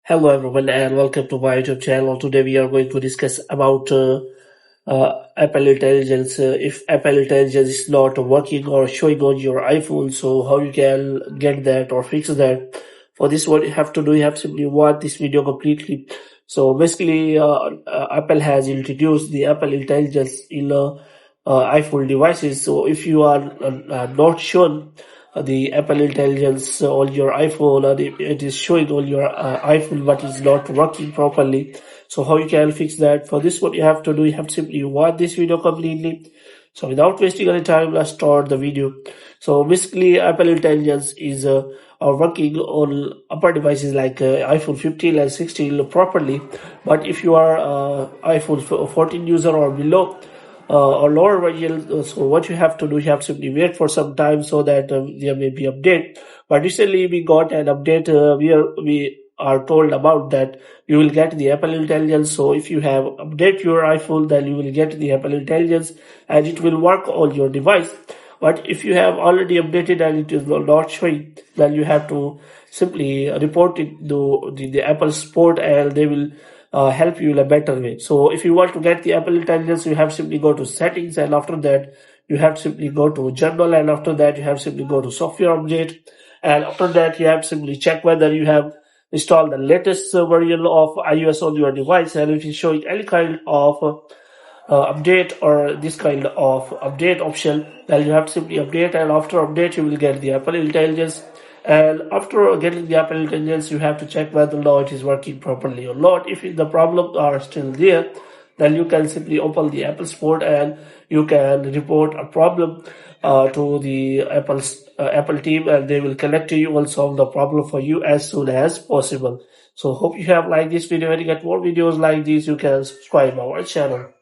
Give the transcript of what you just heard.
Hello everyone and welcome to my YouTube channel. Today we are going to discuss about Apple Intelligence. If Apple Intelligence is not working or showing on your iPhone, so how you can get that or fix that. For this, what you have to do, you have to simply watch this video completely. So basically, Apple has introduced the Apple Intelligence in iPhone devices. So if you are not shown the Apple Intelligence on your iPhone, and it is showing on your iPhone but is not working properly. So how you can fix that? For this, what you have to do, you have to simply watch this video completely. So without wasting any time, let's start the video. So basically, Apple Intelligence is are working on upper devices like iPhone 15 and 16 properly. But if you are iPhone 14 user or below, or lower version. So what you have to do, you have to simply wait for some time so that there may be update. But recently we got an update where we are told about that you will get the Apple Intelligence. So if you have update your iPhone, then you will get the Apple Intelligence and it will work on your device. But if you have already updated and it is not showing, then you have to simply report it to the Apple support and they will help you in a better way. So if you want to get the Apple Intelligence, you have simply go to settings, and after that you have to simply go to general, and after that you have simply go to software update, and after that you have simply check whether you have installed the latest version of iOS on your device, and if it is showing any kind of update or this kind of update option, then you have to simply update, and after update you will get the Apple Intelligence. And after getting the Apple Intelligence, you have to check whether or not it is working properly or not. If the problems are still there, then you can simply open the Apple Store and you can report a problem to the Apple team, and they will connect to you and solve the problem for you as soon as possible. So hope you have liked this video, and to get more videos like this, you can subscribe our channel.